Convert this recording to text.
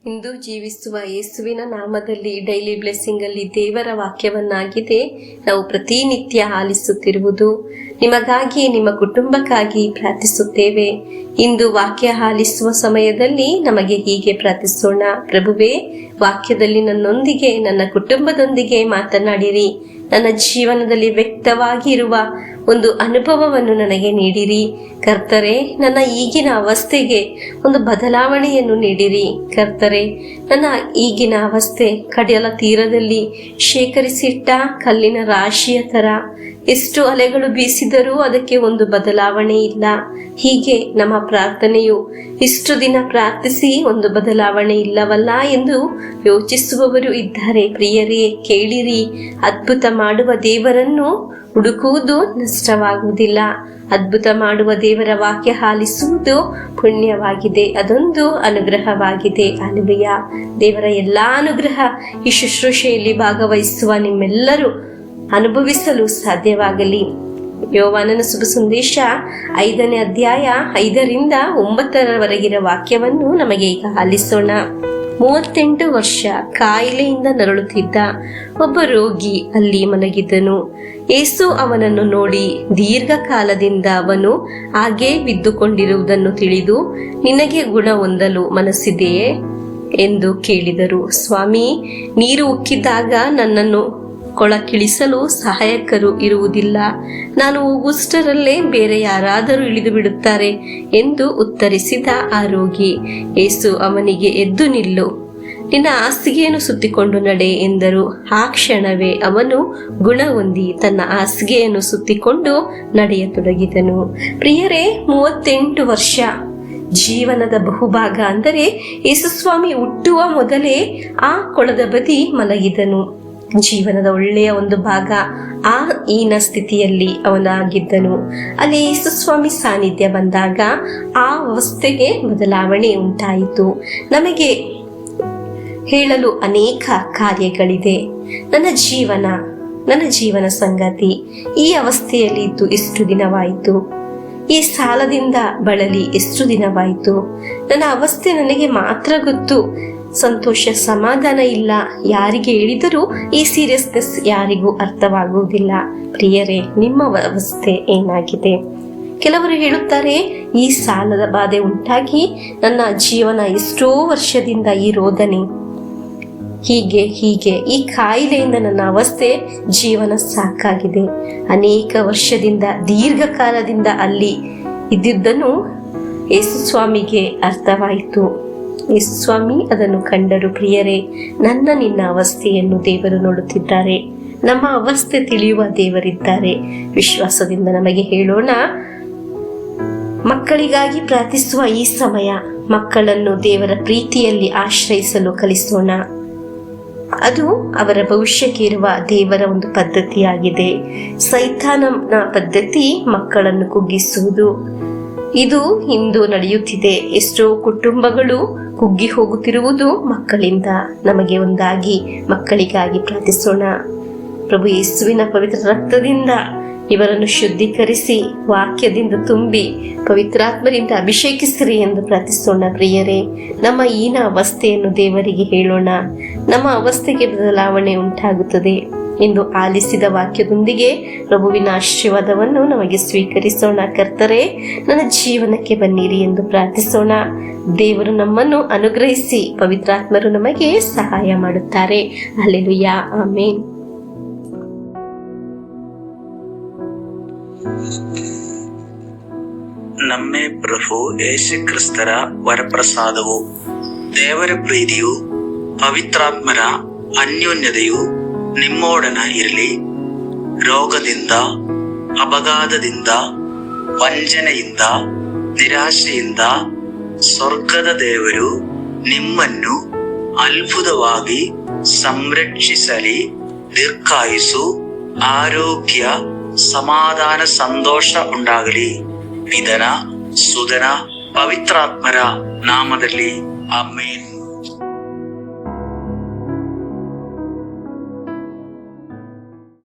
ಇಂದು ಜೀವಿಸುವ ಯೇಸುವಿನ ನಾಮದಲ್ಲಿ ಡೈಲಿ ಬ್ಲೆಸ್ಸಿಂಗ್ ಅಲ್ಲಿ ದೇವರ ವಾಕ್ಯವನ್ನಾಗಿದೆ ನಾವು ಪ್ರತಿನಿತ್ಯ ಆಲಿಸುತ್ತಿರುವುದು. ನಿಮಗಾಗಿ ನಿಮ್ಮ ಕುಟುಂಬಕ್ಕಾಗಿ ಪ್ರಾರ್ಥಿಸುತ್ತೇವೆ. ಇಂದು ವಾಕ್ಯ ಆಲಿಸುವ ಸಮಯದಲ್ಲಿ ನಮಗೆ ಹೀಗೆ ಪ್ರಾರ್ಥಿಸೋಣ. ಪ್ರಭುವೇ, ವಾಕ್ಯದಲ್ಲಿ ನನ್ನೊಂದಿಗೆ ನನ್ನ ಕುಟುಂಬದೊಂದಿಗೆ ಮಾತನಾಡಿರಿ. ನನ್ನ ಜೀವನದಲ್ಲಿ ವ್ಯಕ್ತವಾಗಿ ಇರುವ ಒಂದು ಅನುಭವವನ್ನು ನನಗೆ ನೀಡಿರಿ ಕರ್ತರೆ. ನನ್ನ ಈಗಿನ ಅವಸ್ಥೆಗೆ ಒಂದು ಬದಲಾವಣೆಯನ್ನು ನೀಡಿರಿ ಕರ್ತರೆ. ನನ್ನ ಈಗಿನ ಅವಸ್ಥೆ ಕಡಲ ತೀರದಲ್ಲಿ ಶೇಖರಿಸಿಟ್ಟ ಕಲ್ಲಿನ ರಾಶಿಯ ತರ. ಎಷ್ಟು ಅಲೆಗಳು ಬೀಸಿದರೂ ಅದಕ್ಕೆ ಒಂದು ಬದಲಾವಣೆ ಇಲ್ಲ. ಹೀಗೆ ನಮ್ಮ ಪ್ರಾರ್ಥನೆಯು ಇಷ್ಟು ದಿನ ಪ್ರಾರ್ಥಿಸಿ ಒಂದು ಬದಲಾವಣೆ ಇಲ್ಲವಲ್ಲ ಎಂದು ಯೋಚಿಸುವವರು ಇದ್ದಾರೆ. ಪ್ರಿಯರೇ, ಕೇಳಿರಿ. ಅದ್ಭುತ ಮಾಡುವ ದೇವರನ್ನು ಹುಡುಕುವುದು ನಷ್ಟವಾಗುವುದಿಲ್ಲ. ಅದ್ಭುತ ಮಾಡುವ ದೇವರ ವಾಕ್ಯ ಆಲಿಸುವುದು ಪುಣ್ಯವಾಗಿದೆ. ಅದೊಂದು ಅನುಗ್ರಹವಾಗಿದೆ. ಹಲ್ಲೆಲೂಯಾ. ದೇವರ ಎಲ್ಲಾ ಅನುಗ್ರಹ ಈ ಶುಶ್ರೂಷೆಯಲ್ಲಿ ಭಾಗವಹಿಸುವ ನಿಮ್ಮೆಲ್ಲರೂ ಅನುಭವಿಸಲು ಸಾಧ್ಯವಾಗಲಿ. ಯೋವಾನನ ಶುಭ ಸಂದೇಶ 5ನೇ ಅಧ್ಯಾಯ 5ರಿಂದ 9ರವರೆಗಿನ ವಾಕ್ಯವನ್ನು ನಮಗೆ ಈಗ ಆಲಿಸೋಣ. 38 ವರ್ಷ ಕಾಯಿಲೆಯಿಂದ ನರಳುತ್ತಿದ್ದ ಒಬ್ಬ ರೋಗಿ ಅಲ್ಲಿ ಮಲಗಿದ್ದನು. ಯೇಸು ಅವನನ್ನು ನೋಡಿ ದೀರ್ಘಕಾಲದಿಂದ ಅವನು ಹಾಗೇ ಬಿದ್ದುಕೊಂಡಿರುವುದನ್ನು ತಿಳಿದು, ನಿನಗೆ ಗುಣ ಹೊಂದಲು ಮನಸ್ಸಿದೆಯೇ ಎಂದು ಕೇಳಿದರು. ಸ್ವಾಮಿ, ನೀರು ಉಕ್ಕಿದಾಗ ನನ್ನನ್ನು ಕೊಳಕಿಳಿಸಲು ಸಹಾಯಕರು ಇರುವುದಿಲ್ಲ. ನಾನು ಹೋಗುವಷ್ಟರಲ್ಲೇ ಬೇರೆ ಯಾರಾದರೂ ಇಳಿದು ಬಿಡುತ್ತಾರೆ ಎಂದು ಉತ್ತರಿಸಿದ ಆ ರೋಗಿ. ಯೇಸು ಅವನಿಗೆ, ಎದ್ದು ನಿಲ್ಲು, ನಿನ್ನ ಹಾಸಿಗೆಯನ್ನು ಸುತ್ತಿಕೊಂಡು ನಡೆ ಎಂದರು. ಆ ಕ್ಷಣವೇ ಅವನು ಗುಣ ಹೊಂದಿ ತನ್ನ ಹಾಸಿಗೆಯನ್ನು ಸುತ್ತಿಕೊಂಡು ನಡೆಯತೊಡಗಿದನು. ಪ್ರಿಯರೇ, 38 ವರ್ಷ ಜೀವನದ ಬಹುಭಾಗ ಅಂದರೆ ಯೇಸುಸ್ವಾಮಿ ಹುಟ್ಟುವ ಮೊದಲೇ ಆ ಕೊಳದ ಬದಿ ಮಲಗಿದನು. ಜೀವನದ ಒಳ್ಳೆಯ ಒಂದು ಭಾಗ ಆ ಹೀನ ಸ್ಥಿತಿಯಲ್ಲಿ ಅವನಾಗಿದ್ದನು. ಅಲ್ಲಿ ಯೇಸುಸ್ವಾಮಿ ಸಾನ್ನಿಧ್ಯ ಬಂದಾಗ ಆ ಅವಸ್ಥೆಗೆ ಬದಲಾವಣೆ ಉಂಟಾಯಿತು. ನಮಗೆ ಹೇಳಲು ಅನೇಕ ಕಾರ್ಯಗಳಿದೆ. ನನ್ನ ಜೀವನ ಸಂಗತಿ ಈ ಅವಸ್ಥೆಯಲ್ಲಿ ಇದ್ದು ಎಷ್ಟು ದಿನವಾಯಿತು? ಈ ಸಾಲದಿಂದ ಬಳಲಿ ಎಷ್ಟು ದಿನವಾಯಿತು? ನನ್ನ ಅವಸ್ಥೆ ನನಗೆ ಮಾತ್ರ ಗೊತ್ತು. ಸಂತೋಷ, ಸಮಾಧಾನ ಇಲ್ಲ. ಯಾರಿಗೆ ಹೇಳಿದರೂ ಈ ಸೀರಿಯಸ್ನೆಸ್ ಯಾರಿಗೂ ಅರ್ಥವಾಗುವುದಿಲ್ಲ. ಪ್ರಿಯರೇ, ನಿಮ್ಮ ಅವಸ್ಥೆ ಏನಾಗಿದೆ? ಕೆಲವರು ಹೇಳುತ್ತಾರೆ, ಈ ಸಾಲದ ಬಾಧೆ ಉಂಟಾಗಿ ನನ್ನ ಜೀವನ ಎಷ್ಟೋ ವರ್ಷದಿಂದ ಈ ರೋದನೆ, ಹೀಗೆ ಈ ಕಾಯಿಲೆಯಿಂದ ನನ್ನ ಅವಸ್ಥೆ ಜೀವನ ಸಾಕಾಗಿದೆ. ಅನೇಕ ವರ್ಷದಿಂದ ದೀರ್ಘಕಾಲದಿಂದ ಅಲ್ಲಿ ಇದ್ದಿದ್ದನ್ನು ಯೇಸುಸ್ವಾಮಿಗೆ ಅರ್ಥವಾಯಿತು. ಯೇಸುಸ್ವಾಮಿ ಅದನ್ನು ಕಂಡರು. ಪ್ರಿಯರೇ, ನಿನ್ನ ಅವಸ್ಥೆಯನ್ನು ದೇವರು ನೋಡುತ್ತಿದ್ದಾರೆ. ನಮ್ಮ ಅವಸ್ಥೆ ತಿಳಿಯುವ ದೇವರಿದ್ದಾರೆ. ವಿಶ್ವಾಸದಿಂದ ನಮಗೆ ಹೇಳೋಣ. ಮಕ್ಕಳಿಗಾಗಿ ಪ್ರಾರ್ಥಿಸುವ ಈ ಸಮಯ, ಮಕ್ಕಳನ್ನು ದೇವರ ಪ್ರೀತಿಯಲ್ಲಿ ಆಶ್ರಯಿಸಲು ಕಲಿಸೋಣ. ಅದು ಅವರ ಭವಿಷ್ಯಕ್ಕೆ ಇರುವ ದೇವರ ಒಂದು ಪದ್ಧತಿಯಾಗಿದೆ. ಸೈತಾನನ ಪದ್ಧತಿ ಮಕ್ಕಳನ್ನು ಕುಗ್ಗಿಸುವುದು. ಇದು ಇಂದು ನಡೆಯುತ್ತಿದೆ. ಎಷ್ಟೋ ಕುಟುಂಬಗಳು ಕುಗ್ಗಿ ಹೋಗುತ್ತಿರುವುದು ಮಕ್ಕಳಿಂದ. ನಮಗೆ ಒಂದಾಗಿ ಮಕ್ಕಳಿಗಾಗಿ ಪ್ರಾರ್ಥಿಸೋಣ. ಪ್ರಭು ಯೇಸುವಿನ ಪವಿತ್ರ ರಕ್ತದಿಂದ ಇವರನ್ನು ಶುದ್ಧೀಕರಿಸಿ, ವಾಕ್ಯದಿಂದ ತುಂಬಿ, ಪವಿತ್ರಾತ್ಮರಿಂದ ಅಭಿಷೇಕಿಸಿರಿ ಎಂದು ಪ್ರಾರ್ಥಿಸೋಣ. ಪ್ರಿಯರೇ, ನಮ್ಮ ಈನ ಅವಸ್ಥೆಯನ್ನು ದೇವರಿಗೆ ಹೇಳೋಣ. ನಮ್ಮ ಅವಸ್ಥೆಗೆ ಬದಲಾವಣೆ ಉಂಟಾಗುತ್ತದೆ ಎಂದು ಆಲಿಸಿದ ವಾಕ್ಯದೊಂದಿಗೆ ಪ್ರಭುವಿನ ಆಶೀರ್ವಾದವನ್ನು ನಮಗೆ ಸ್ವೀಕರಿಸೋಣ. ಕರ್ತರೆ, ನನ್ನ ಜೀವನಕ್ಕೆ ಬನ್ನಿರಿ ಎಂದು ಪ್ರಾರ್ಥಿಸೋಣ. ದೇವರು ನಮ್ಮನ್ನು ಅನುಗ್ರಹಿಸಿ ಪವಿತ್ರಾತ್ಮರು ನಮಗೆ ಸಹಾಯ ಮಾಡುತ್ತಾರೆ. Hallelujah, amen. ನಮ್ಮೇ ಪ್ರಭು ಯೇಸು ಕ್ರಿಸ್ತರ ವರಪ್ರಸಾದವು, ದೇವರ ಪ್ರೀತಿಯು, ಪವಿತ್ರಾತ್ಮರ ಅನ್ಯೋನ್ಯತೆಯು ನಿಮ್ಮೊಡನ ಇರಲಿ. ರೋಗದಿಂದ, ಅಪಘಾತದಿಂದ, ವಂಚನೆಯಿಂದ, ನಿರಾಶೆಯಿಂದ ಸ್ವರ್ಗದ ದೇವರು ನಿಮ್ಮನ್ನು ಅದ್ಭುತವಾಗಿ ಸಂರಕ್ಷಿಸಲಿ. ದೀರ್ಘಾಯುಸ್ಸು, ಆರೋಗ್ಯ, ಸಮಾಧಾನ, ಸಂತೋಷ ಉಂಟಾಗಲಿ. ಪಿತನ, ಸುತನ, ಪವಿತ್ರಾತ್ಮರ ನಾಮದಲ್ಲಿ ಆಮೆನ್.